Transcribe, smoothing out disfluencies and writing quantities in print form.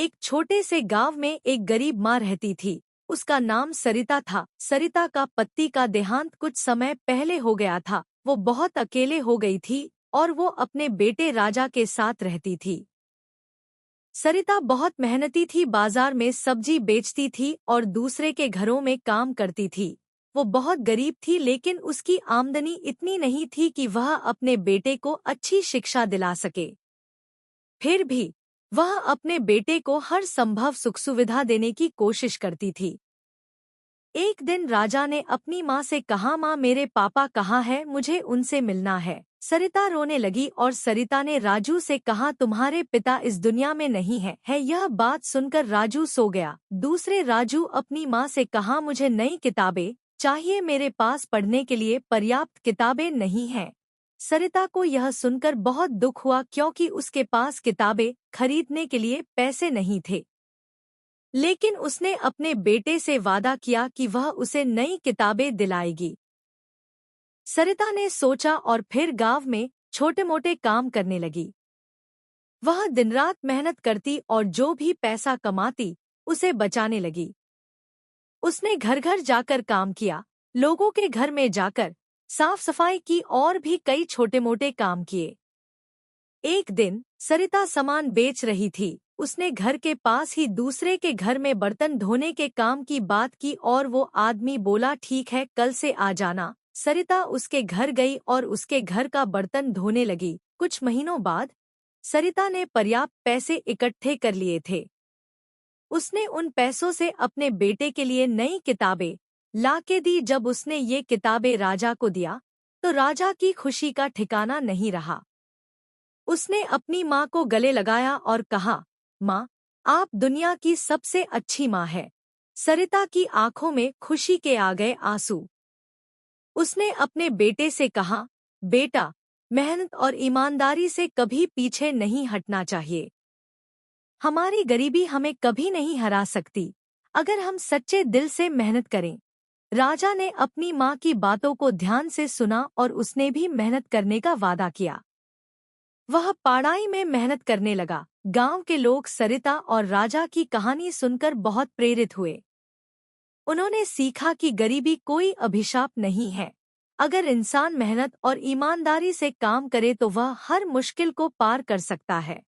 एक छोटे से गांव में एक गरीब माँ रहती थी। उसका नाम सरिता था। सरिता का पति का देहांत कुछ समय पहले हो गया था। वो बहुत अकेले हो गई थी और वो अपने बेटे राजा के साथ रहती थी। सरिता बहुत मेहनती थी, बाजार में सब्जी बेचती थी और दूसरे के घरों में काम करती थी। वो बहुत गरीब थी, लेकिन उसकी आमदनी इतनी नहीं थी कि वह अपने बेटे को अच्छी शिक्षा दिला सके। फिर भी वह अपने बेटे को हर संभव सुख सुविधा देने की कोशिश करती थी। एक दिन राजा ने अपनी माँ से कहा, माँ मेरे पापा कहाँ हैं, मुझे उनसे मिलना है। सरिता रोने लगी और सरिता ने राजू से कहा, तुम्हारे पिता इस दुनिया में नहीं है। यह बात सुनकर राजू सो गया। दूसरे राजू अपनी माँ से कहा, मुझे नई किताबें चाहिए, मेरे पास पढ़ने के लिए पर्याप्त किताबें नहीं हैं। सरिता को यह सुनकर बहुत दुख हुआ, क्योंकि उसके पास किताबें खरीदने के लिए पैसे नहीं थे। लेकिन उसने अपने बेटे से वादा किया कि वह उसे नई किताबें दिलाएगी। सरिता ने सोचा और फिर गांव में छोटे मोटे काम करने लगी। वह दिन रात मेहनत करती और जो भी पैसा कमाती उसे बचाने लगी। उसने घर घर जाकर काम किया, लोगों के घर में जाकर साफ सफाई की और भी कई छोटे मोटे काम किए। एक दिन सरिता सामान बेच रही थी। उसने घर के पास ही दूसरे के घर में बर्तन धोने के काम की बात की और वो आदमी बोला, ठीक है, कल से आ जाना। सरिता उसके घर गई और उसके घर का बर्तन धोने लगी। कुछ महीनों बाद सरिता ने पर्याप्त पैसे इकट्ठे कर लिए थे। उसने उन पैसों से अपने बेटे के लिए नई किताबें लाके दी। जब उसने ये किताबें राजा को दिया तो राजा की खुशी का ठिकाना नहीं रहा। उसने अपनी माँ को गले लगाया और कहा, माँ, आप दुनिया की सबसे अच्छी माँ है। सरिता की आंखों में खुशी के आ गए आंसू। उसने अपने बेटे से कहा, बेटा, मेहनत और ईमानदारी से कभी पीछे नहीं हटना चाहिए। हमारी गरीबी हमें कभी नहीं हरा सकती, अगर हम सच्चे दिल से मेहनत करें। राजा ने अपनी माँ की बातों को ध्यान से सुना और उसने भी मेहनत करने का वादा किया। वह पढ़ाई में मेहनत करने लगा। गांव के लोग सरिता और राजा की कहानी सुनकर बहुत प्रेरित हुए। उन्होंने सीखा कि गरीबी कोई अभिशाप नहीं है। अगर इंसान मेहनत और ईमानदारी से काम करे तो वह हर मुश्किल को पार कर सकता है।